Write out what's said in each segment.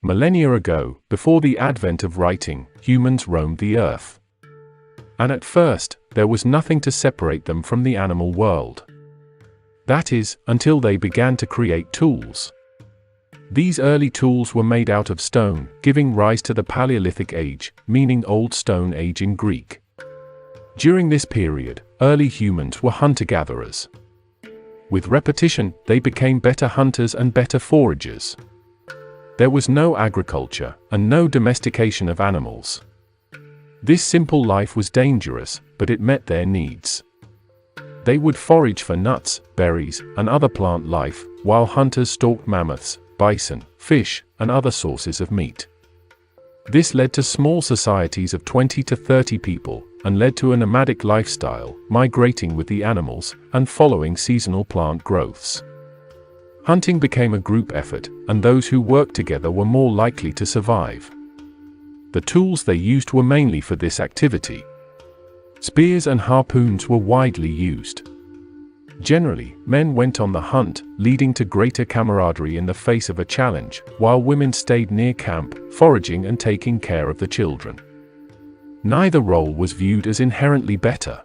Millennia ago, before the advent of writing, humans roamed the earth. And at first, there was nothing to separate them from the animal world. That is, until they began to create tools. These early tools were made out of stone, giving rise to the Paleolithic Age, meaning Old Stone Age in Greek. During this period, early humans were hunter-gatherers. With repetition, they became better hunters and better foragers. There was no agriculture, and no domestication of animals. This simple life was dangerous, but it met their needs. They would forage for nuts, berries, and other plant life, while hunters stalked mammoths, bison, fish, and other sources of meat. This led to small societies of 20 to 30 people, and led to a nomadic lifestyle, migrating with the animals, and following seasonal plant growths. Hunting became a group effort, and those who worked together were more likely to survive. The tools they used were mainly for this activity. Spears and harpoons were widely used. Generally, men went on the hunt, leading to greater camaraderie in the face of a challenge, while women stayed near camp, foraging and taking care of the children. Neither role was viewed as inherently better.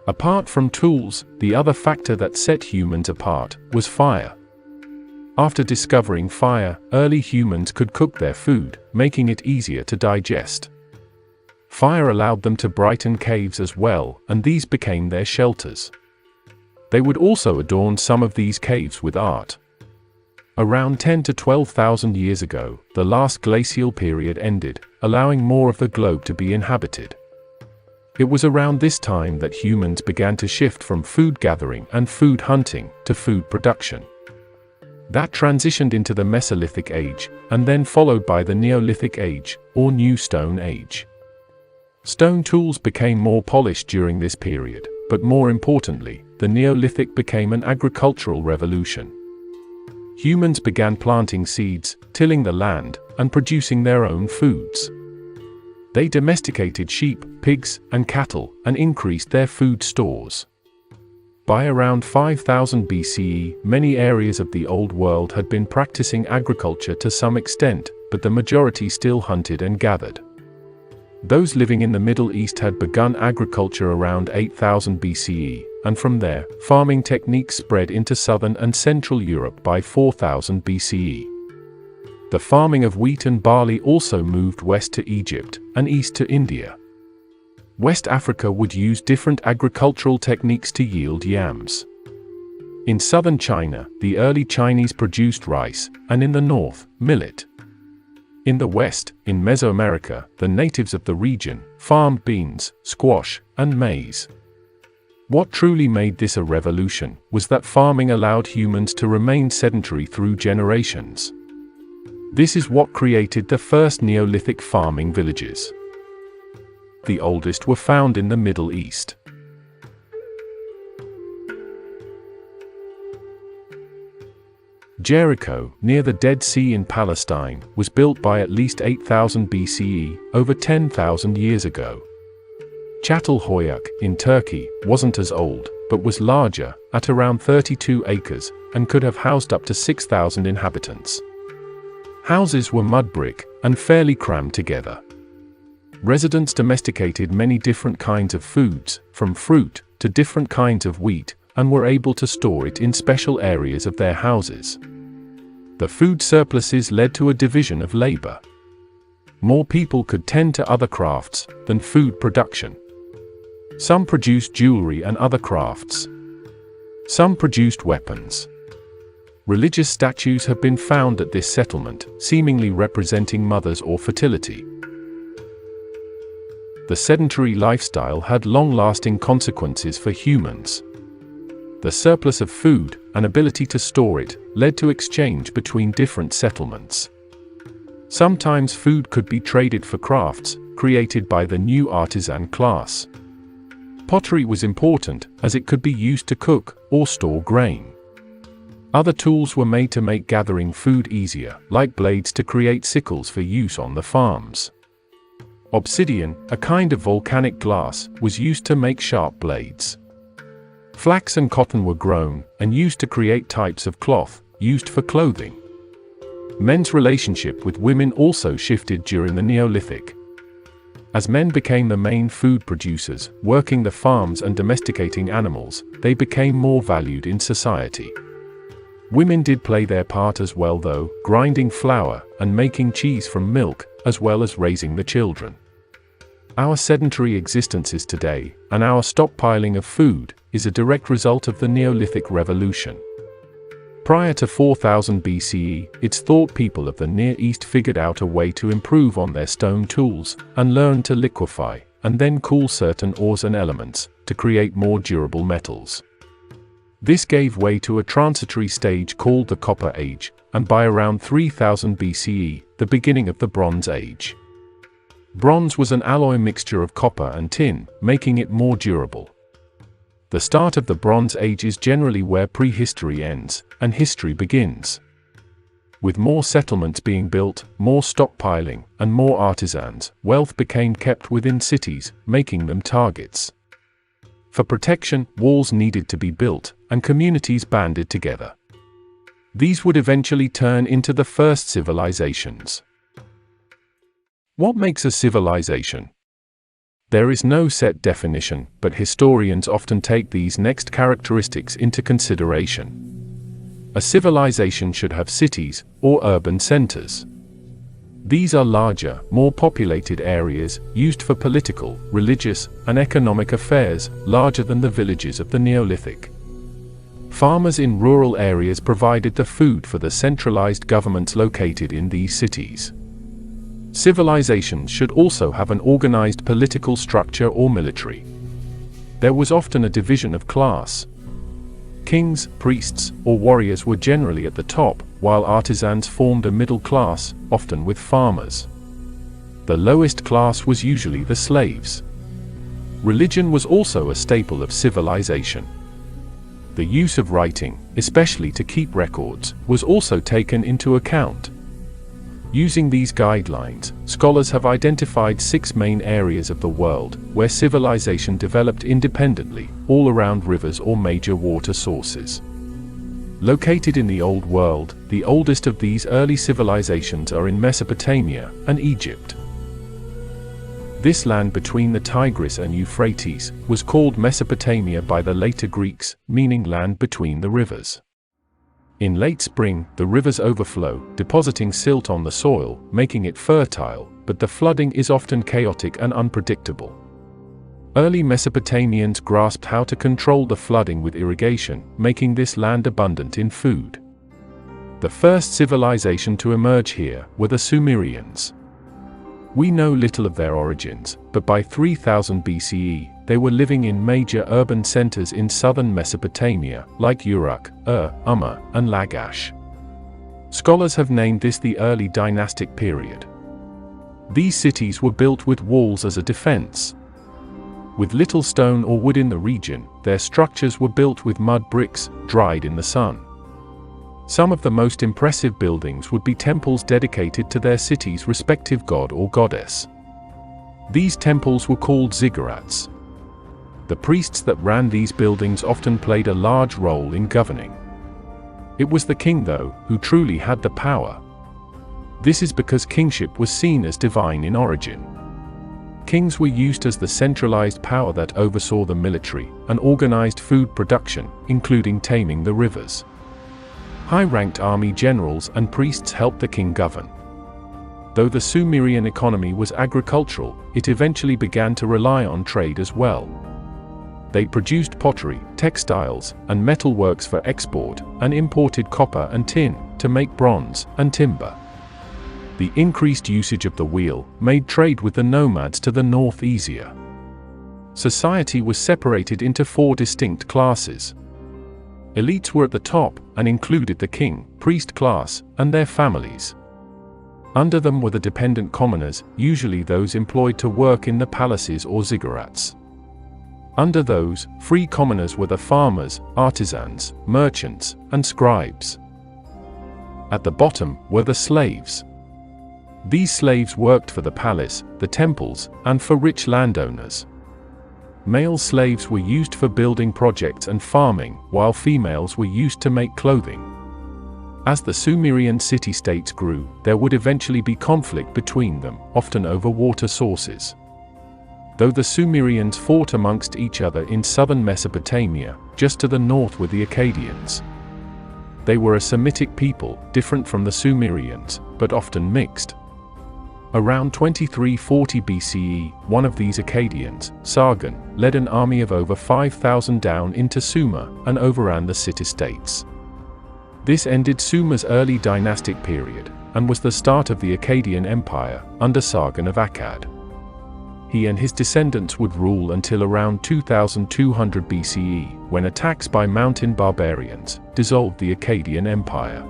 Apart from tools, the other factor that set humans apart was fire. After discovering fire, early humans could cook their food, making it easier to digest. Fire allowed them to brighten caves as well, and these became their shelters. They would also adorn some of these caves with art. Around 10 to 12,000 years ago, the last glacial period ended, allowing more of the globe to be inhabited. It was around this time that humans began to shift from food gathering and food hunting to food production. That transitioned into the Mesolithic Age, and then followed by the Neolithic Age, or New Stone Age. Stone tools became more polished during this period, but more importantly, the Neolithic became an agricultural revolution. Humans began planting seeds, tilling the land, and producing their own foods. They domesticated sheep, pigs, and cattle, and increased their food stores. By around 5000 BCE, many areas of the Old World had been practicing agriculture to some extent, but the majority still hunted and gathered. Those living in the Middle East had begun agriculture around 8000 BCE, and from there, farming techniques spread into southern and central Europe by 4000 BCE. The farming of wheat and barley also moved west to Egypt, and east to India. West Africa would use different agricultural techniques to yield yams. In southern China, the early Chinese produced rice, and in the north, millet. In the west, in Mesoamerica, the natives of the region farmed beans, squash, and maize. What truly made this a revolution was that farming allowed humans to remain sedentary through generations. This is what created the first Neolithic farming villages. The oldest were found in the Middle East. Jericho, near the Dead Sea in Palestine, was built by at least 8000 BCE, over 10,000 years ago. Çatalhöyük, in Turkey, wasn't as old, but was larger, at around 32 acres, and could have housed up to 6,000 inhabitants. Houses were mud brick, and fairly crammed together. Residents domesticated many different kinds of foods, from fruit to different kinds of wheat, and were able to store it in special areas of their houses. The food surpluses led to a division of labor. More people could tend to other crafts than food production. Some produced jewelry and other crafts. Some produced weapons. Religious statues have been found at this settlement, seemingly representing mothers or fertility. The sedentary lifestyle had long-lasting consequences for humans. The surplus of food, and ability to store it, led to exchange between different settlements. Sometimes food could be traded for crafts, created by the new artisan class. Pottery was important, as it could be used to cook or store grain. Other tools were made to make gathering food easier, like blades to create sickles for use on the farms. Obsidian, a kind of volcanic glass, was used to make sharp blades. Flax and cotton were grown, and used to create types of cloth, used for clothing. Men's relationship with women also shifted during the Neolithic. As men became the main food producers, working the farms and domesticating animals, they became more valued in society. Women did play their part as well though, grinding flour and making cheese from milk, as well as raising the children. Our sedentary existences today, and our stockpiling of food, is a direct result of the Neolithic revolution. Prior to 4000 BCE, it's thought people of the Near East figured out a way to improve on their stone tools, and learned to liquefy, and then cool certain ores and elements, to create more durable metals. This gave way to a transitory stage called the Copper Age, and by around 3000 BCE, the beginning of the Bronze Age. Bronze was an alloy mixture of copper and tin, making it more durable. The start of the Bronze Age is generally where prehistory ends, and history begins. With more settlements being built, more stockpiling, and more artisans, wealth became kept within cities, making them targets. For protection, walls needed to be built, and communities banded together. These would eventually turn into the first civilizations. What makes a civilization? There is no set definition, but historians often take these next characteristics into consideration. A civilization should have cities, or urban centers. These are larger, more populated areas, used for political, religious, and economic affairs, larger than the villages of the Neolithic. Farmers in rural areas provided the food for the centralized governments located in these cities. Civilizations should also have an organized political structure or military. There was often a division of class. Kings, priests, or warriors were generally at the top, while artisans formed a middle class, often with farmers. The lowest class was usually the slaves. Religion was also a staple of civilization. The use of writing, especially to keep records, was also taken into account. Using these guidelines, scholars have identified 6 main areas of the world where civilization developed independently, all around rivers or major water sources. Located in the Old World, the oldest of these early civilizations are in Mesopotamia and Egypt. This land between the Tigris and Euphrates was called Mesopotamia by the later Greeks, meaning land between the rivers. In late spring, the rivers overflow, depositing silt on the soil, making it fertile, but the flooding is often chaotic and unpredictable. Early Mesopotamians grasped how to control the flooding with irrigation, making this land abundant in food. The first civilization to emerge here were the Sumerians. We know little of their origins, but by 3000 BCE, they were living in major urban centers in southern Mesopotamia, like Uruk, Umma, and Lagash. Scholars have named this the early dynastic period. These cities were built with walls as a defense. With little stone or wood in the region, their structures were built with mud bricks, dried in the sun. Some of the most impressive buildings would be temples dedicated to their city's respective god or goddess. These temples were called ziggurats. The priests that ran these buildings often played a large role in governing. It was the king, though, who truly had the power. This is because kingship was seen as divine in origin. Kings were used as the centralized power that oversaw the military and organized food production, including taming the rivers. High-ranked army generals and priests helped the king govern. Though the Sumerian economy was agricultural, it eventually began to rely on trade as well. They produced pottery, textiles, and metalworks for export, and imported copper and tin to make bronze and timber. The increased usage of the wheel made trade with the nomads to the north easier. Society was separated into 4 distinct classes. Elites were at the top, and included the king, priest class, and their families. Under them were the dependent commoners, usually those employed to work in the palaces or ziggurats. Under those, free commoners were the farmers, artisans, merchants, and scribes. At the bottom were the slaves. These slaves worked for the palace, the temples, and for rich landowners. Male slaves were used for building projects and farming, while females were used to make clothing. As the Sumerian city-states grew, there would eventually be conflict between them, often over water sources. Though the Sumerians fought amongst each other in southern Mesopotamia, just to the north were the Akkadians. They were a Semitic people, different from the Sumerians, but often mixed. Around 2340 BCE, one of these Akkadians, Sargon, led an army of over 5,000 down into Sumer and overran the city-states. This ended Sumer's early dynastic period, and was the start of the Akkadian Empire, under Sargon of Akkad. He and his descendants would rule until around 2200 BCE, when attacks by mountain barbarians dissolved the Akkadian Empire.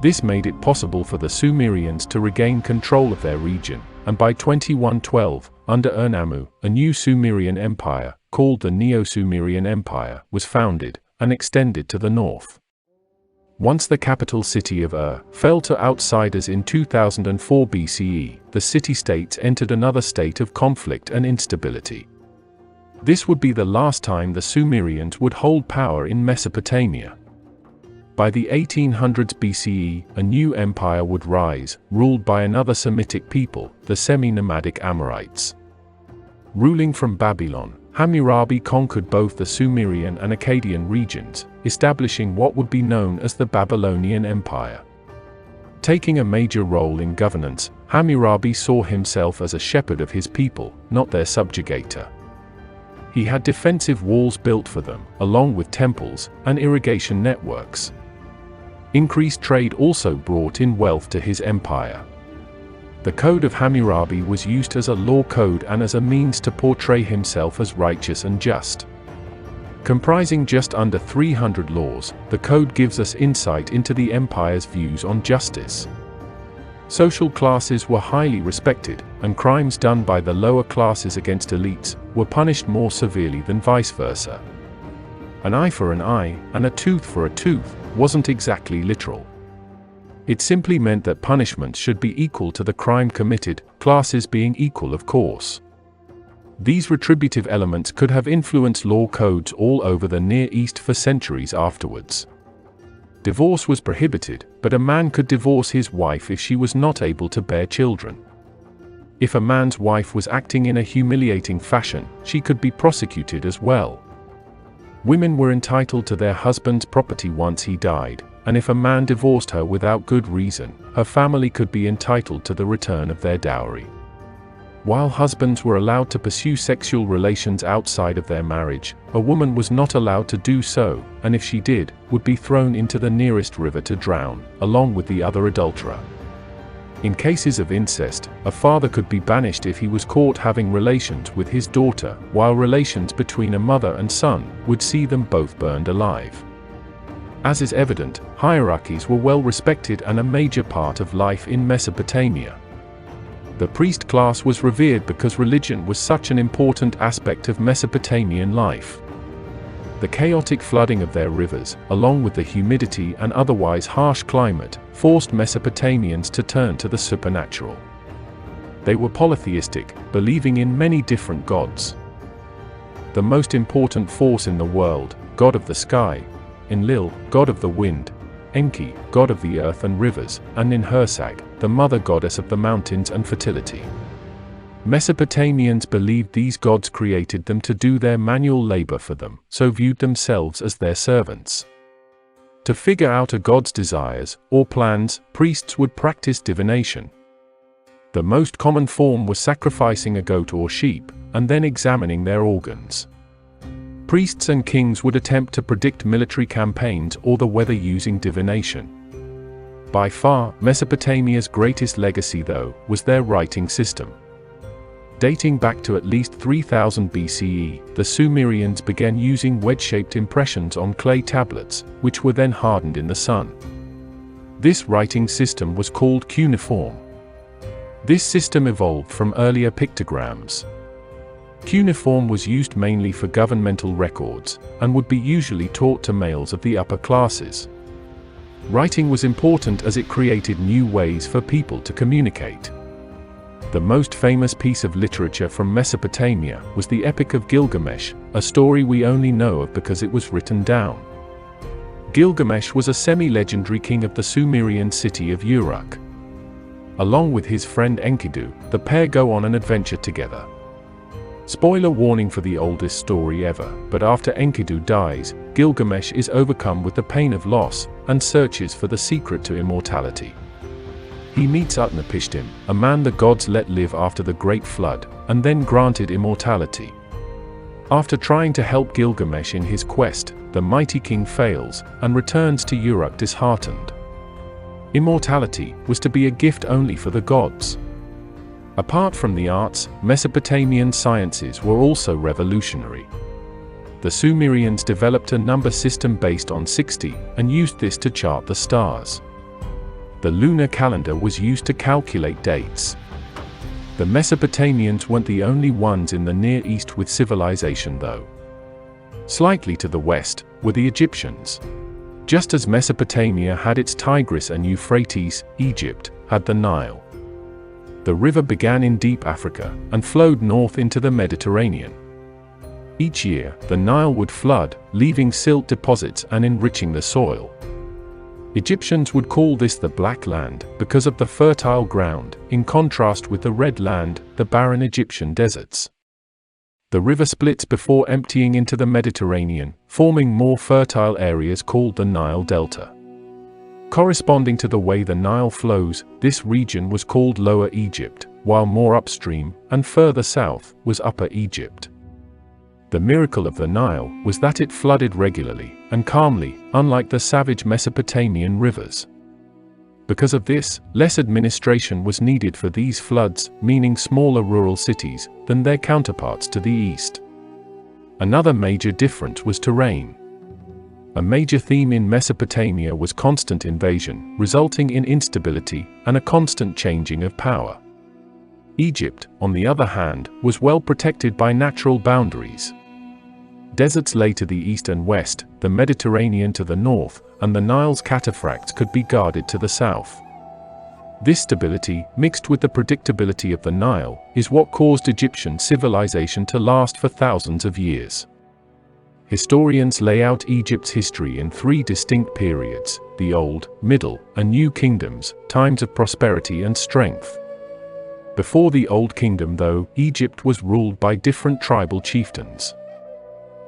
This made it possible for the Sumerians to regain control of their region, and by 2112, under Ur-Nammu, a new Sumerian empire, called the Neo-Assyrian Empire, was founded, and extended to the north. Once the capital city of Ur fell to outsiders in 2004 BCE, the city-states entered another state of conflict and instability. This would be the last time the Sumerians would hold power in Mesopotamia. By the 1800s BCE, a new empire would rise, ruled by another Semitic people, the semi-nomadic Amorites. Ruling from Babylon, Hammurabi conquered both the Sumerian and Akkadian regions, establishing what would be known as the Babylonian Empire. Taking a major role in governance, Hammurabi saw himself as a shepherd of his people, not their subjugator. He had defensive walls built for them, along with temples and irrigation networks. Increased trade also brought in wealth to his empire. The Code of Hammurabi was used as a law code and as a means to portray himself as righteous and just. Comprising just under 300 laws, the code gives us insight into the empire's views on justice. Social classes were highly respected, and crimes done by the lower classes against elites were punished more severely than vice versa. An eye for an eye, and a tooth for a tooth, wasn't exactly literal. It simply meant that punishments should be equal to the crime committed, classes being equal, of course. These retributive elements could have influenced law codes all over the Near East for centuries afterwards. Divorce was prohibited, but a man could divorce his wife if she was not able to bear children. If a man's wife was acting in a humiliating fashion, she could be prosecuted as well. Women were entitled to their husband's property once he died, and if a man divorced her without good reason, her family could be entitled to the return of their dowry. While husbands were allowed to pursue sexual relations outside of their marriage, a woman was not allowed to do so, and if she did, would be thrown into the nearest river to drown, along with the other adulterer. In cases of incest, a father could be banished if he was caught having relations with his daughter, while relations between a mother and son would see them both burned alive. As is evident, hierarchies were well respected and a major part of life in Mesopotamia. The priest class was revered because religion was such an important aspect of Mesopotamian life. The chaotic flooding of their rivers, along with the humidity and otherwise harsh climate, forced Mesopotamians to turn to the supernatural. They were polytheistic, believing in many different gods. The most important force in the world, God of the sky, Enlil, God of the wind, Enki, God of the earth and rivers, and Ninhursag, the mother goddess of the mountains and fertility. Mesopotamians believed these gods created them to do their manual labor for them, so viewed themselves as their servants. To figure out a god's desires or plans, priests would practice divination. The most common form was sacrificing a goat or sheep, and then examining their organs. Priests and kings would attempt to predict military campaigns or the weather using divination. By far, Mesopotamia's greatest legacy, though, was their writing system. Dating back to at least 3000 BCE, the Sumerians began using wedge-shaped impressions on clay tablets, which were then hardened in the sun. This writing system was called cuneiform. This system evolved from earlier pictograms. Cuneiform was used mainly for governmental records, and would be usually taught to males of the upper classes. Writing was important as it created new ways for people to communicate. The most famous piece of literature from Mesopotamia was the Epic of Gilgamesh, a story we only know of because it was written down. Gilgamesh was a semi-legendary king of the Sumerian city of Uruk. Along with his friend Enkidu, the pair go on an adventure together. Spoiler warning for the oldest story ever, but after Enkidu dies, Gilgamesh is overcome with the pain of loss, and searches for the secret to immortality. He meets Utnapishtim, a man the gods let live after the Great Flood, and then granted immortality. After trying to help Gilgamesh in his quest, the mighty king fails, and returns to Uruk disheartened. Immortality was to be a gift only for the gods. Apart from the arts, Mesopotamian sciences were also revolutionary. The Sumerians developed a number system based on 60, and used this to chart the stars. The lunar calendar was used to calculate dates. The Mesopotamians weren't the only ones in the Near East with civilization though. Slightly to the west were the Egyptians. Just as Mesopotamia had its Tigris and Euphrates, Egypt had the Nile. The river began in deep Africa, and flowed north into the Mediterranean. Each year, the Nile would flood, leaving silt deposits and enriching the soil. Egyptians would call this the Black Land, because of the fertile ground, in contrast with the Red Land, the barren Egyptian deserts. The river splits before emptying into the Mediterranean, forming more fertile areas called the Nile Delta. Corresponding to the way the Nile flows, this region was called Lower Egypt, while more upstream, and further south, was Upper Egypt. The miracle of the Nile was that it flooded regularly, and calmly, unlike the savage Mesopotamian rivers. Because of this, less administration was needed for these floods, meaning smaller rural cities, than their counterparts to the east. Another major difference was terrain. A major theme in Mesopotamia was constant invasion, resulting in instability, and a constant changing of power. Egypt, on the other hand, was well protected by natural boundaries. Deserts lay to the east and west, the Mediterranean to the north, and the Nile's cataphracts could be guarded to the south. This stability, mixed with the predictability of the Nile, is what caused Egyptian civilization to last for thousands of years. Historians lay out Egypt's history in three distinct periods: the Old, Middle, and New Kingdoms, times of prosperity and strength. Before the Old Kingdom though, Egypt was ruled by different tribal chieftains.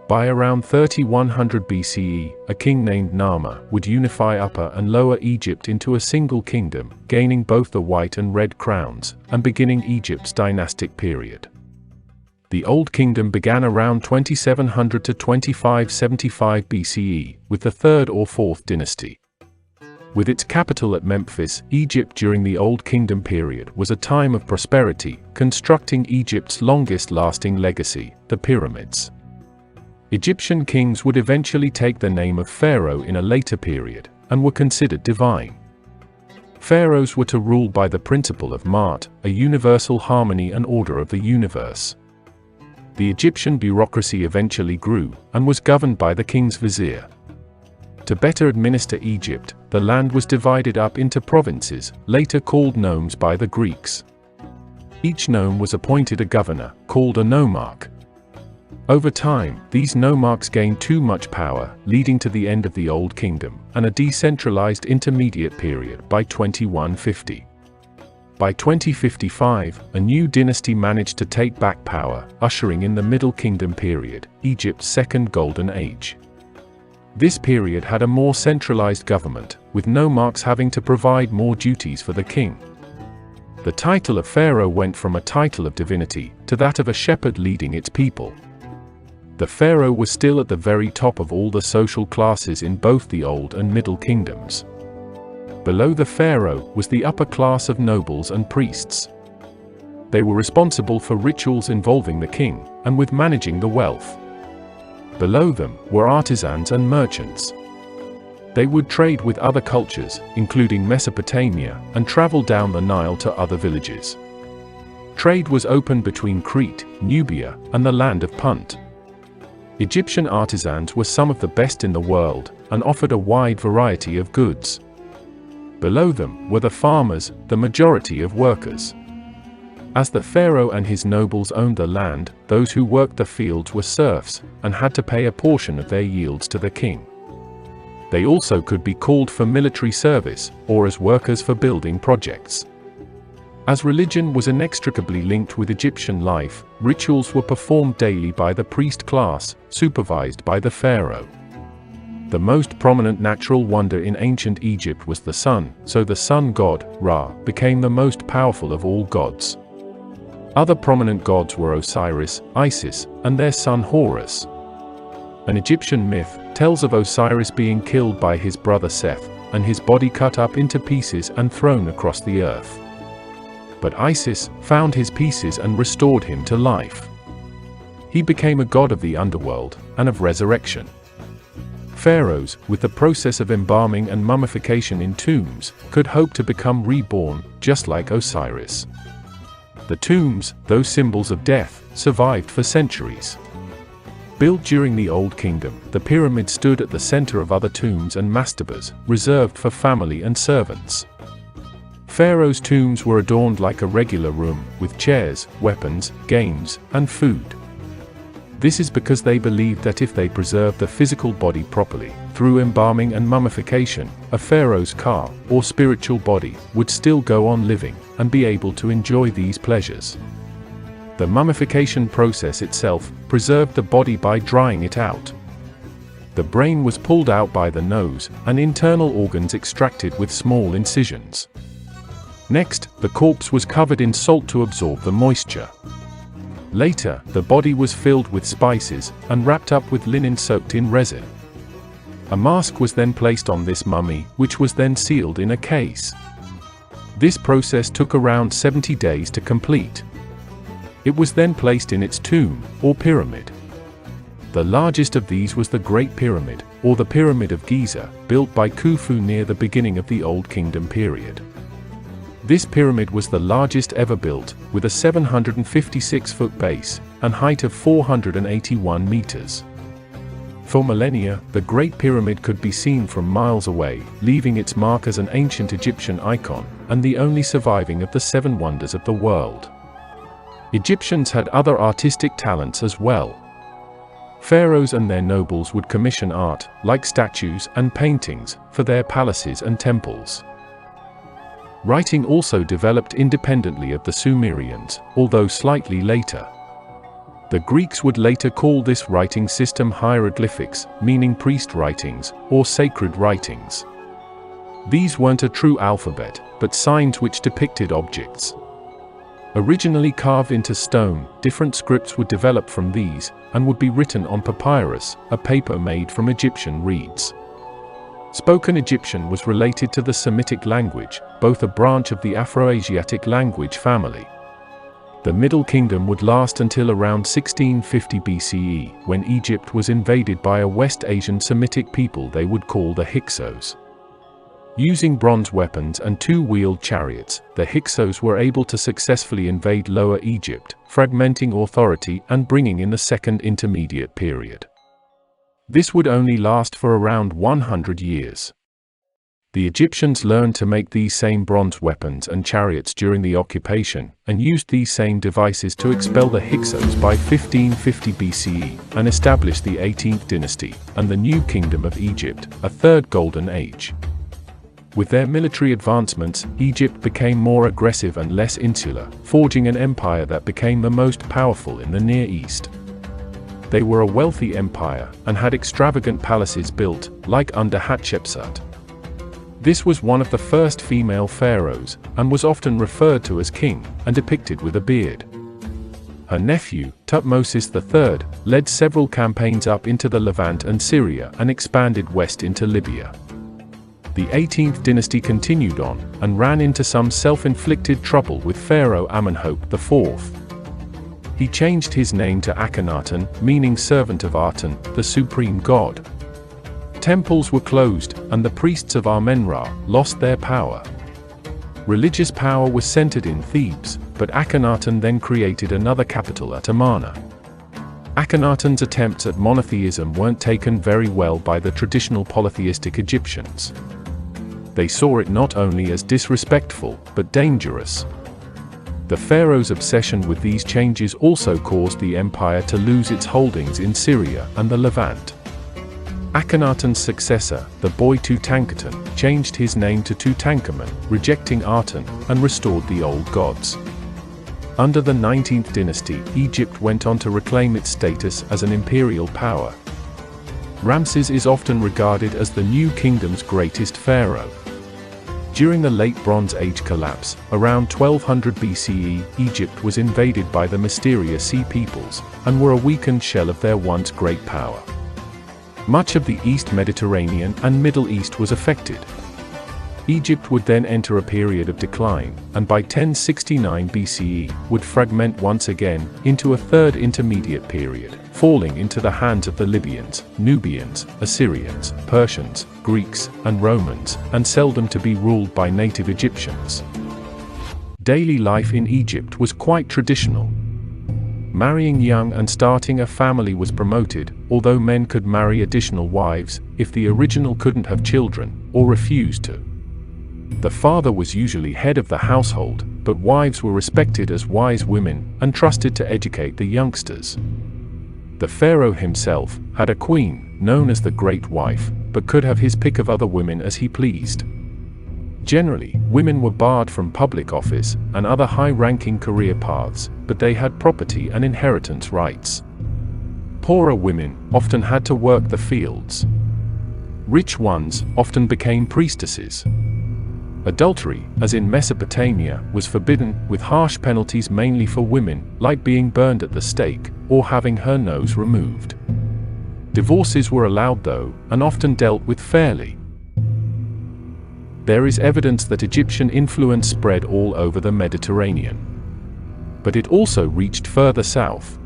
By around 3100 BCE, a king named Nama would unify Upper and Lower Egypt into a single kingdom, gaining both the white and red crowns, and beginning Egypt's dynastic period. The Old Kingdom began around 2700 to 2575 BCE, with the 3rd or 4th dynasty. With its capital at Memphis, Egypt during the Old Kingdom period was a time of prosperity, constructing Egypt's longest-lasting legacy, the pyramids. Egyptian kings would eventually take the name of pharaoh in a later period, and were considered divine. Pharaohs were to rule by the principle of Ma'at, a universal harmony and order of the universe. The Egyptian bureaucracy eventually grew, and was governed by the king's vizier. To better administer Egypt, the land was divided up into provinces, later called nomes by the Greeks. Each nome was appointed a governor, called a nomarch. Over time, these nomarchs gained too much power, leading to the end of the Old Kingdom, and a decentralized intermediate period by 2150. By 2055, a new dynasty managed to take back power, ushering in the Middle Kingdom period, Egypt's second golden age. This period had a more centralized government, with nomarchs having to provide more duties for the king. The title of pharaoh went from a title of divinity, to that of a shepherd leading its people. The pharaoh was still at the very top of all the social classes in both the Old and Middle Kingdoms. Below the pharaoh was the upper class of nobles and priests. They were responsible for rituals involving the king, and with managing the wealth. Below them were artisans and merchants. They would trade with other cultures, including Mesopotamia, and travel down the Nile to other villages. Trade was open between Crete, Nubia, and the land of Punt. Egyptian artisans were some of the best in the world, and offered a wide variety of goods. Below them were the farmers, the majority of workers. As the pharaoh and his nobles owned the land, those who worked the fields were serfs, and had to pay a portion of their yields to the king. They also could be called for military service, or as workers for building projects. As religion was inextricably linked with Egyptian life, rituals were performed daily by the priest class, supervised by the pharaoh. The most prominent natural wonder in ancient Egypt was the sun, so the sun god, Ra, became the most powerful of all gods. Other prominent gods were Osiris, Isis, and their son Horus. An Egyptian myth tells of Osiris being killed by his brother Seth, and his body cut up into pieces and thrown across the earth. But Isis found his pieces and restored him to life. He became a god of the underworld, and of resurrection. Pharaohs, with the process of embalming and mummification in tombs, could hope to become reborn, just like Osiris. The tombs, those symbols of death, survived for centuries. Built during the Old Kingdom, the pyramid stood at the center of other tombs and mastabas, reserved for family and servants. Pharaohs' tombs were adorned like a regular room, with chairs, weapons, games, and food. This is because they believed that if they preserved the physical body properly, through embalming and mummification, a pharaoh's ka, or spiritual body, would still go on living, and be able to enjoy these pleasures. The mummification process itself preserved the body by drying it out. The brain was pulled out by the nose, and internal organs extracted with small incisions. Next, the corpse was covered in salt to absorb the moisture. Later, the body was filled with spices, and wrapped up with linen soaked in resin. A mask was then placed on this mummy, which was then sealed in a case. This process took around 70 days to complete. It was then placed in its tomb, or pyramid. The largest of these was the Great Pyramid, or the Pyramid of Giza, built by Khufu near the beginning of the Old Kingdom period. This pyramid was the largest ever built, with a 756-foot base, and height of 481 meters. For millennia, the Great Pyramid could be seen from miles away, leaving its mark as an ancient Egyptian icon, and the only surviving of the 7 wonders of the world. Egyptians had other artistic talents as well. Pharaohs and their nobles would commission art, like statues and paintings, for their palaces and temples. Writing also developed independently of the Sumerians, although slightly later. The Greeks would later call this writing system hieroglyphics, meaning priest writings, or sacred writings. These weren't a true alphabet, but signs which depicted objects. Originally carved into stone, different scripts would develop from these, and would be written on papyrus, a paper made from Egyptian reeds. Spoken Egyptian was related to the Semitic language, both a branch of the Afroasiatic language family. The Middle Kingdom would last until around 1650 BCE, when Egypt was invaded by a West Asian Semitic people they would call the Hyksos. Using bronze weapons and 2-wheeled chariots, the Hyksos were able to successfully invade Lower Egypt, fragmenting authority and bringing in the Second Intermediate period. This would only last for around 100 years. The Egyptians learned to make these same bronze weapons and chariots during the occupation, and used these same devices to expel the Hyksos by 1550 BCE, and establish the 18th dynasty, and the New Kingdom of Egypt, a third golden age. With their military advancements, Egypt became more aggressive and less insular, forging an empire that became the most powerful in the Near East. They were a wealthy empire, and had extravagant palaces built, like under Hatshepsut. This was one of the first female pharaohs, and was often referred to as king, and depicted with a beard. Her nephew, Tutmosis III, led several campaigns up into the Levant and Syria and expanded west into Libya. The 18th dynasty continued on, and ran into some self-inflicted trouble with Pharaoh Amenhotep IV. He changed his name to Akhenaten, meaning servant of Aten, the supreme god. Temples were closed, and the priests of Amen-Ra lost their power. Religious power was centered in Thebes, but Akhenaten then created another capital at Amarna. Akhenaten's attempts at monotheism weren't taken very well by the traditional polytheistic Egyptians. They saw it not only as disrespectful, but dangerous. The pharaoh's obsession with these changes also caused the empire to lose its holdings in Syria and the Levant. Akhenaten's successor, the boy Tutankhaten, changed his name to Tutankhamun, rejecting Aten, and restored the old gods. Under the 19th dynasty, Egypt went on to reclaim its status as an imperial power. Ramses is often regarded as the new kingdom's greatest pharaoh. During the Late Bronze Age collapse, around 1200 BCE, Egypt was invaded by the mysterious Sea Peoples, and were a weakened shell of their once great power. Much of the East Mediterranean and Middle East was affected. Egypt would then enter a period of decline, and by 1069 BCE, would fragment once again into a third intermediate period, falling into the hands of the Libyans, Nubians, Assyrians, Persians, Greeks, and Romans, and seldom to be ruled by native Egyptians. Daily life in Egypt was quite traditional. Marrying young and starting a family was promoted, although men could marry additional wives, if the original couldn't have children, or refused to. The father was usually head of the household, but wives were respected as wise women, and trusted to educate the youngsters. The pharaoh himself had a queen, known as the Great Wife, but could have his pick of other women as he pleased. Generally, women were barred from public office and other high-ranking career paths, but they had property and inheritance rights. Poorer women often had to work the fields. Rich ones often became priestesses. Adultery, as in Mesopotamia, was forbidden, with harsh penalties mainly for women, like being burned at the stake, or having her nose removed. Divorces were allowed though, and often dealt with fairly. There is evidence that Egyptian influence spread all over the Mediterranean. But it also reached further south.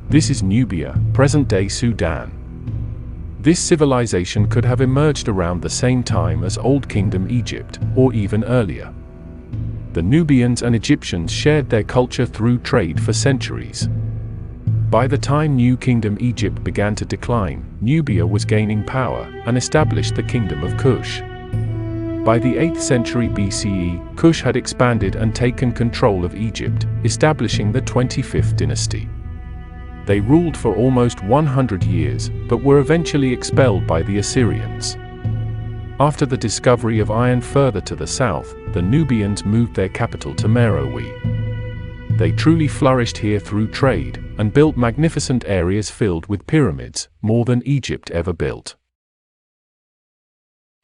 This is Nubia, present-day Sudan. This civilization could have emerged around the same time as Old Kingdom Egypt, or even earlier. The Nubians and Egyptians shared their culture through trade for centuries. By the time New Kingdom Egypt began to decline, Nubia was gaining power, and established the Kingdom of Kush. By the 8th century BCE, Kush had expanded and taken control of Egypt, establishing the 25th dynasty. They ruled for almost 100 years, but were eventually expelled by the Assyrians. After the discovery of iron further to the south, the Nubians moved their capital to Meroe. They truly flourished here through trade, and built magnificent areas filled with pyramids, more than Egypt ever built.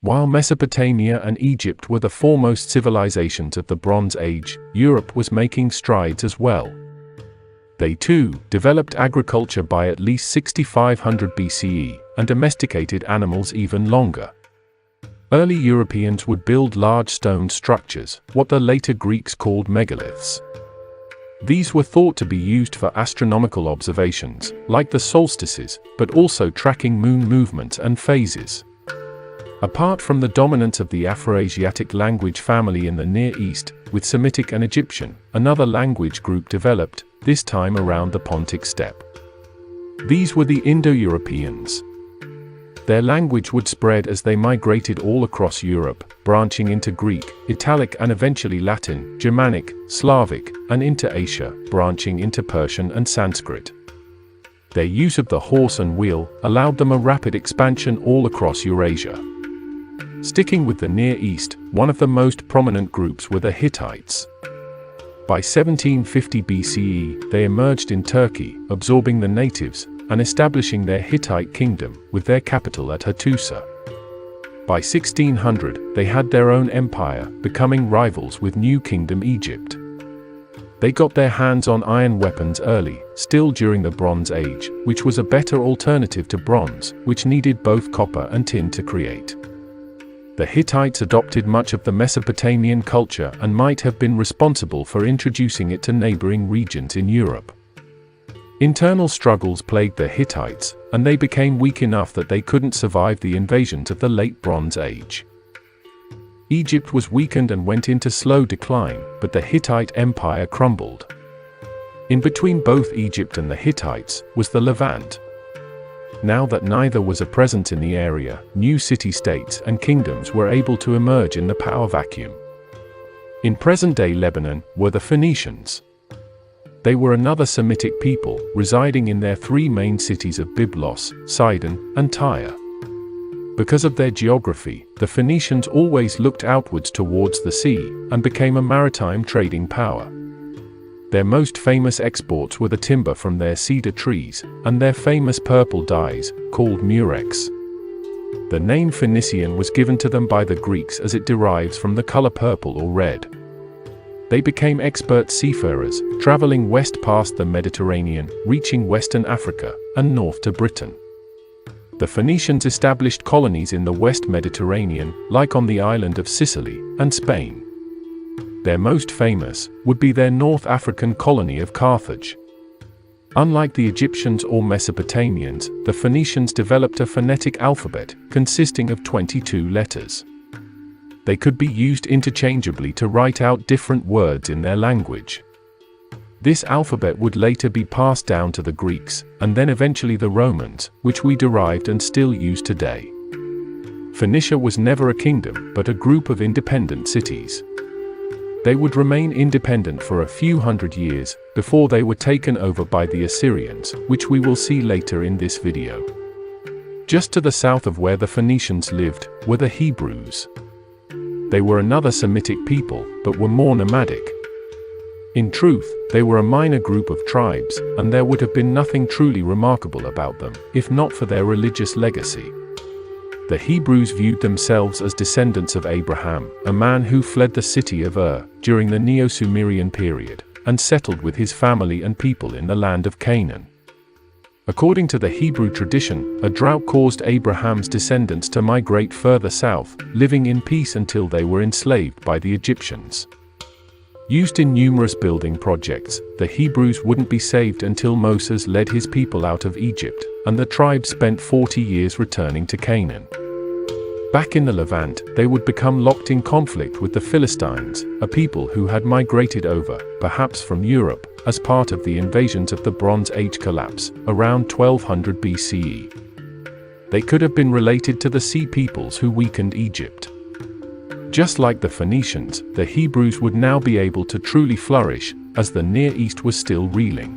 While Mesopotamia and Egypt were the foremost civilizations of the Bronze Age, Europe was making strides as well. They too developed agriculture by at least 6500 BCE, and domesticated animals even longer. Early Europeans would build large stone structures, what the later Greeks called megaliths. These were thought to be used for astronomical observations, like the solstices, but also tracking moon movements and phases. Apart from the dominance of the Afroasiatic language family in the Near East, with Semitic and Egyptian, another language group developed, this time around the Pontic steppe. These were the Indo-Europeans. Their language would spread as they migrated all across Europe, branching into Greek, Italic and eventually Latin, Germanic, Slavic, and into Asia, branching into Persian and Sanskrit. Their use of the horse and wheel allowed them a rapid expansion all across Eurasia. Sticking with the Near East, one of the most prominent groups were the Hittites. By 1750 BCE, they emerged in Turkey, absorbing the natives, and establishing their Hittite kingdom, with their capital at Hattusa. By 1600, they had their own empire, becoming rivals with New Kingdom Egypt. They got their hands on iron weapons early, still during the Bronze Age, which was a better alternative to bronze, which needed both copper and tin to create. The Hittites adopted much of the Mesopotamian culture and might have been responsible for introducing it to neighboring regions in Europe. Internal struggles plagued the Hittites, and they became weak enough that they couldn't survive the invasions of the Late Bronze Age. Egypt was weakened and went into slow decline, but the Hittite Empire crumbled. In between both Egypt and the Hittites was the Levant. Now that neither was a presence in the area, new city-states and kingdoms were able to emerge in the power vacuum. In present-day Lebanon were the Phoenicians. They were another Semitic people, residing in their three main cities of Byblos, Sidon, and Tyre. Because of their geography, the Phoenicians always looked outwards towards the sea and became a maritime trading power. Their most famous exports were the timber from their cedar trees and their famous purple dyes, called murex. The name Phoenician was given to them by the Greeks as it derives from the color purple or red. They became expert seafarers, traveling west past the Mediterranean, reaching western Africa, and north to Britain. The Phoenicians established colonies in the West Mediterranean, like on the island of Sicily, and Spain. Their most famous would be their North African colony of Carthage. Unlike the Egyptians or Mesopotamians, the Phoenicians developed a phonetic alphabet consisting of 22 letters. They could be used interchangeably to write out different words in their language. This alphabet would later be passed down to the Greeks, and then eventually the Romans, which we derived and still use today. Phoenicia was never a kingdom, but a group of independent cities. They would remain independent for a few hundred years, before they were taken over by the Assyrians, which we will see later in this video. Just to the south of where the Phoenicians lived, were the Hebrews. They were another Semitic people, but were more nomadic. In truth, they were a minor group of tribes, and there would have been nothing truly remarkable about them, if not for their religious legacy. The Hebrews viewed themselves as descendants of Abraham, a man who fled the city of Ur during the Neo-Assyrian period, and settled with his family and people in the land of Canaan. According to the Hebrew tradition, a drought caused Abraham's descendants to migrate further south, living in peace until they were enslaved by the Egyptians. Used in numerous building projects, the Hebrews wouldn't be saved until Moses led his people out of Egypt, and the tribe spent 40 years returning to Canaan. Back in the Levant, they would become locked in conflict with the Philistines, a people who had migrated over, perhaps from Europe, as part of the invasions of the Bronze Age collapse, around 1200 BCE. They could have been related to the Sea Peoples who weakened Egypt. Just like the Phoenicians, the Hebrews would now be able to truly flourish, as the Near East was still reeling.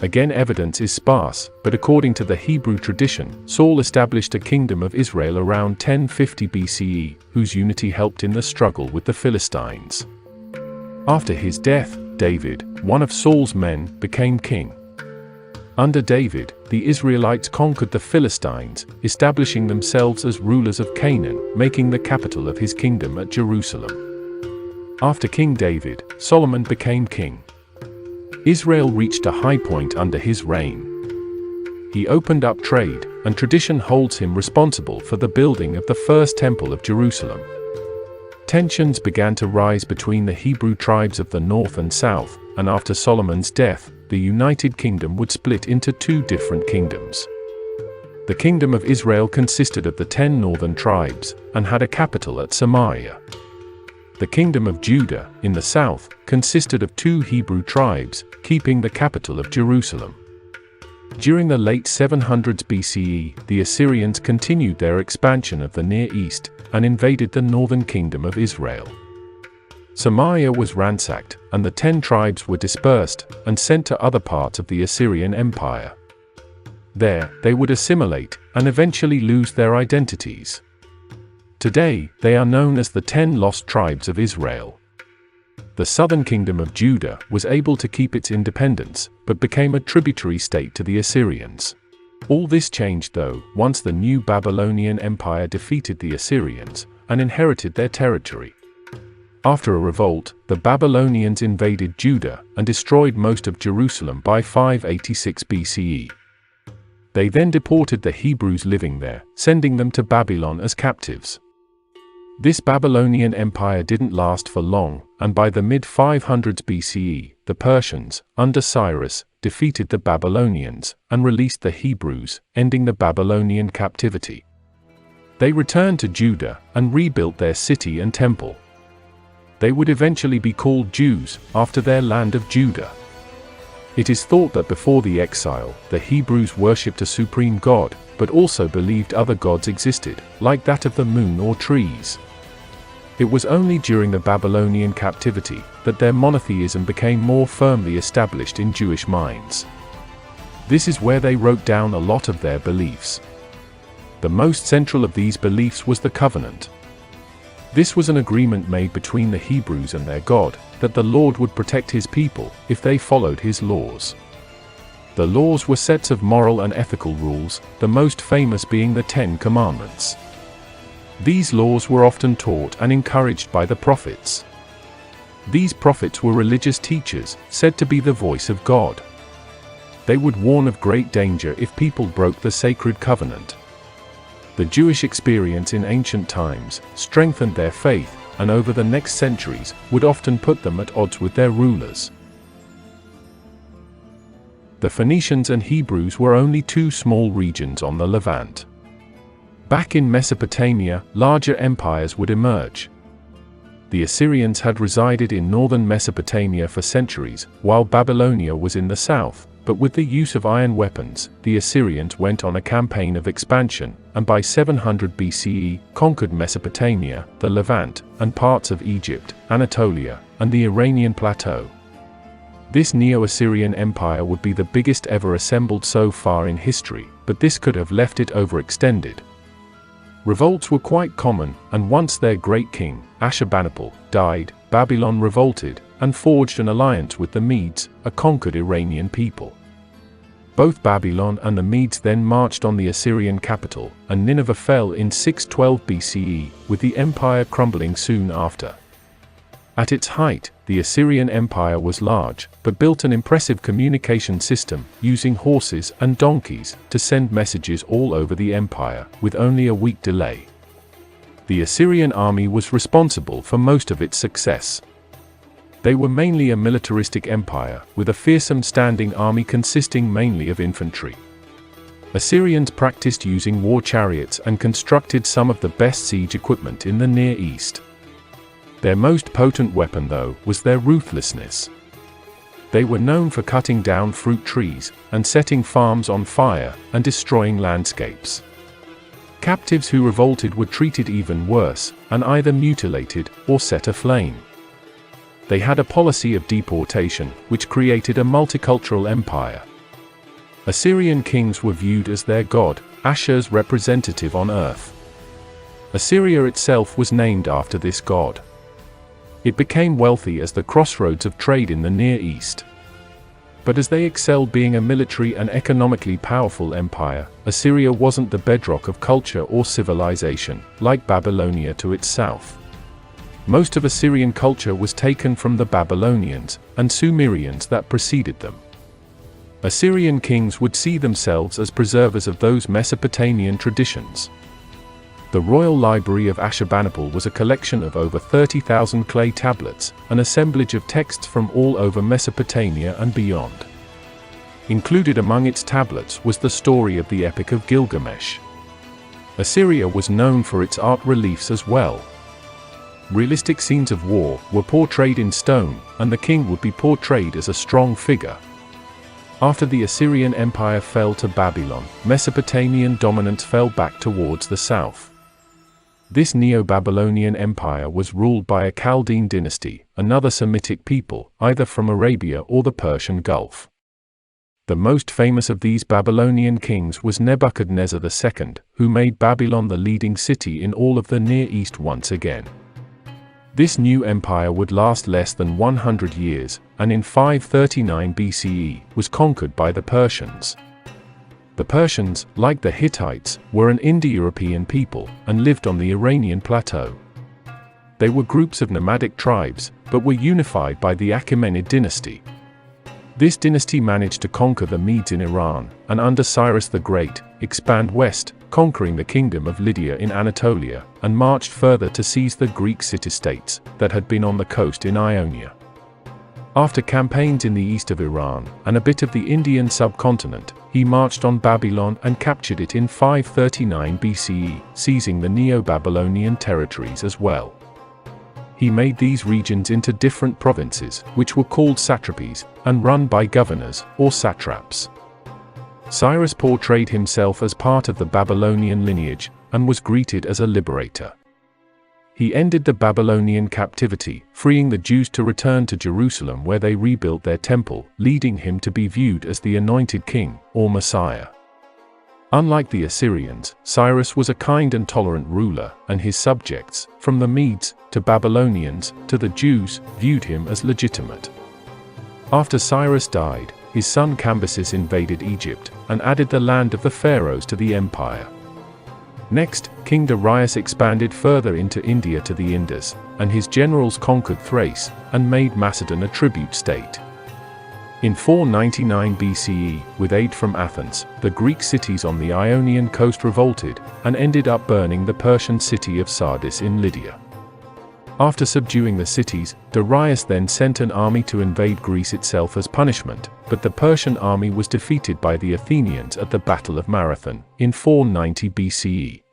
Again, evidence is sparse, but according to the Hebrew tradition, Saul established a kingdom of Israel around 1050 BCE, whose unity helped in the struggle with the Philistines. After his death, David, one of Saul's men, became king. Under David, the Israelites conquered the Philistines, establishing themselves as rulers of Canaan, making the capital of his kingdom at Jerusalem. After King David, Solomon became king. Israel reached a high point under his reign. He opened up trade, and tradition holds him responsible for the building of the first temple of Jerusalem. Tensions began to rise between the Hebrew tribes of the north and south, and after Solomon's death, the United Kingdom would split into two different kingdoms. The Kingdom of Israel consisted of the 10 northern tribes, and had a capital at Samaria. The Kingdom of Judah, in the south, consisted of 2 Hebrew tribes, keeping the capital of Jerusalem. During the late 700s BCE, the Assyrians continued their expansion of the Near East, and invaded the northern kingdom of Israel. Samaria was ransacked, and the 10 tribes were dispersed, and sent to other parts of the Assyrian Empire. There, they would assimilate, and eventually lose their identities. Today, they are known as the 10 lost tribes of Israel. The southern kingdom of Judah was able to keep its independence, but became a tributary state to the Assyrians. All this changed though, once the Neo-Babylonian Empire defeated the Assyrians, and inherited their territory. After a revolt, the Babylonians invaded Judah, and destroyed most of Jerusalem by 586 BCE. They then deported the Hebrews living there, sending them to Babylon as captives. This Babylonian Empire didn't last for long, and by the mid-500s BCE, the Persians, under Cyrus, defeated the Babylonians, and released the Hebrews, ending the Babylonian captivity. They returned to Judah, and rebuilt their city and temple. They would eventually be called Jews, after their land of Judah. It is thought that before the exile, the Hebrews worshipped a supreme god, but also believed other gods existed, like that of the moon or trees. It was only during the Babylonian captivity that their monotheism became more firmly established in Jewish minds. This is where they wrote down a lot of their beliefs. The most central of these beliefs was the covenant. This was an agreement made between the Hebrews and their God, that the Lord would protect his people if they followed his laws. The laws were sets of moral and ethical rules, the most famous being the Ten Commandments. These laws were often taught and encouraged by the prophets. These prophets were religious teachers, said to be the voice of God. They would warn of great danger if people broke the sacred covenant. The Jewish experience in ancient times strengthened their faith, and over the next centuries would often put them at odds with their rulers. The Phoenicians and Hebrews were only two small regions on the Levant. Back in Mesopotamia, larger empires would emerge. The Assyrians had resided in northern Mesopotamia for centuries, while Babylonia was in the south, but with the use of iron weapons, the Assyrians went on a campaign of expansion, and by 700 BCE, conquered Mesopotamia, the Levant, and parts of Egypt, Anatolia, and the Iranian plateau. This Neo-Assyrian Empire would be the biggest ever assembled so far in history, but this could have left it overextended. Revolts were quite common, and once their great king, Ashurbanipal, died, Babylon revolted, and forged an alliance with the Medes, a conquered Iranian people. Both Babylon and the Medes then marched on the Assyrian capital, and Nineveh fell in 612 BCE, with the empire crumbling soon after. At its height, the Assyrian Empire was large, but built an impressive communication system, using horses and donkeys to send messages all over the empire, with only a week delay. The Assyrian army was responsible for most of its success. They were mainly a militaristic empire, with a fearsome standing army consisting mainly of infantry. Assyrians practiced using war chariots and constructed some of the best siege equipment in the Near East. Their most potent weapon, though, was their ruthlessness. They were known for cutting down fruit trees, and setting farms on fire, and destroying landscapes. Captives who revolted were treated even worse, and either mutilated or set aflame. They had a policy of deportation, which created a multicultural empire. Assyrian kings were viewed as their god, Ashur's representative on earth. Assyria itself was named after this god. It became wealthy as the crossroads of trade in the Near East. But as they excelled being a military and economically powerful empire, Assyria wasn't the bedrock of culture or civilization, like Babylonia to its south. Most of Assyrian culture was taken from the Babylonians and Sumerians that preceded them. Assyrian kings would see themselves as preservers of those Mesopotamian traditions. The Royal Library of Ashurbanipal was a collection of over 30,000 clay tablets, an assemblage of texts from all over Mesopotamia and beyond. Included among its tablets was the story of the Epic of Gilgamesh. Assyria was known for its art reliefs as well. Realistic scenes of war were portrayed in stone, and the king would be portrayed as a strong figure. After the Assyrian Empire fell to Babylon, Mesopotamian dominance fell back towards the south. This Neo-Babylonian Empire was ruled by a Chaldean dynasty, another Semitic people, either from Arabia or the Persian Gulf. The most famous of these Babylonian kings was Nebuchadnezzar II, who made Babylon the leading city in all of the Near East once again. This new empire would last less than 100 years, and in 539 BCE was conquered by the Persians. The Persians, like the Hittites, were an Indo-European people, and lived on the Iranian plateau. They were groups of nomadic tribes, but were unified by the Achaemenid dynasty. This dynasty managed to conquer the Medes in Iran, and under Cyrus the Great, expand west, conquering the kingdom of Lydia in Anatolia, and marched further to seize the Greek city-states that had been on the coast in Ionia. After campaigns in the east of Iran, and a bit of the Indian subcontinent, he marched on Babylon and captured it in 539 BCE, seizing the Neo-Babylonian territories as well. He made these regions into different provinces, which were called satrapies, and run by governors, or satraps. Cyrus portrayed himself as part of the Babylonian lineage, and was greeted as a liberator. He ended the Babylonian captivity, freeing the Jews to return to Jerusalem where they rebuilt their temple, leading him to be viewed as the anointed king, or Messiah. Unlike the Assyrians, Cyrus was a kind and tolerant ruler, and his subjects, from the Medes to Babylonians to the Jews, viewed him as legitimate. After Cyrus died, his son Cambyses invaded Egypt and added the land of the pharaohs to the empire. Next, King Darius expanded further into India to the Indus, and his generals conquered Thrace and made Macedon a tribute state. In 499 BCE, with aid from Athens, the Greek cities on the Ionian coast revolted and ended up burning the Persian city of Sardis in Lydia. After subduing the cities, Darius then sent an army to invade Greece itself as punishment, but the Persian army was defeated by the Athenians at the Battle of Marathon in 490 BCE.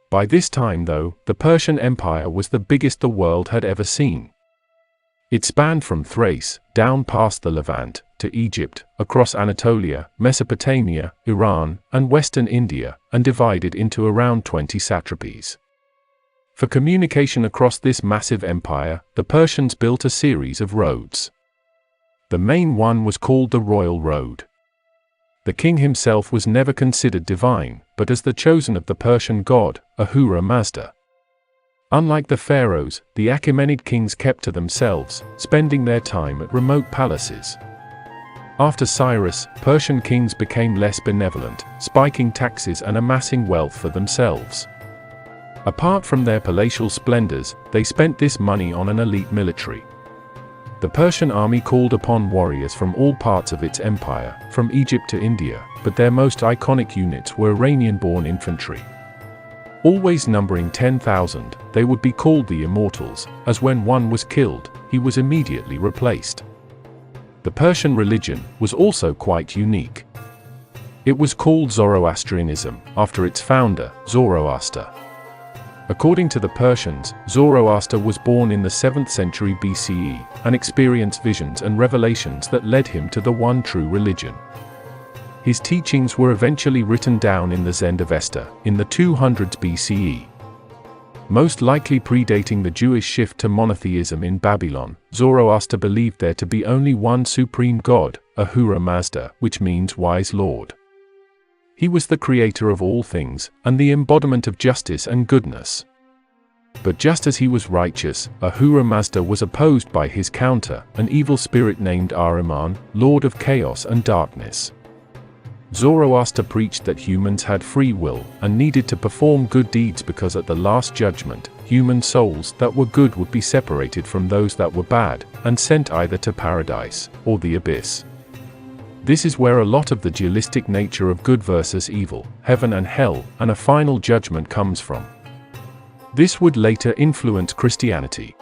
By this time, though, the Persian Empire was the biggest the world had ever seen. It spanned from Thrace, down past the Levant, to Egypt, across Anatolia, Mesopotamia, Iran, and western India, and divided into around 20 satrapies. For communication across this massive empire, the Persians built a series of roads. The main one was called the Royal Road. The king himself was never considered divine, but as the chosen of the Persian god, Ahura Mazda. Unlike the pharaohs, the Achaemenid kings kept to themselves, spending their time at remote palaces. After Cyrus, Persian kings became less benevolent, spiking taxes and amassing wealth for themselves. Apart from their palatial splendors, they spent this money on an elite military. The Persian army called upon warriors from all parts of its empire, from Egypt to India, but their most iconic units were Iranian-born infantry. Always numbering 10,000, they would be called the Immortals, as when one was killed, he was immediately replaced. The Persian religion was also quite unique. It was called Zoroastrianism, after its founder, Zoroaster. According to the Persians, Zoroaster was born in the 7th century BCE, and experienced visions and revelations that led him to the one true religion. His teachings were eventually written down in the Zend-Avesta, in the 200s BCE. Most likely predating the Jewish shift to monotheism in Babylon, Zoroaster believed there to be only one supreme god, Ahura Mazda, which means wise lord. He was the creator of all things, and the embodiment of justice and goodness. But just as he was righteous, Ahura Mazda was opposed by his counter, an evil spirit named Ahriman, lord of chaos and darkness. Zoroaster preached that humans had free will, and needed to perform good deeds because at the Last Judgment, human souls that were good would be separated from those that were bad, and sent either to paradise, or the abyss. This is where a lot of the dualistic nature of good versus evil, heaven and hell, and a final judgment comes from. This would later influence Christianity.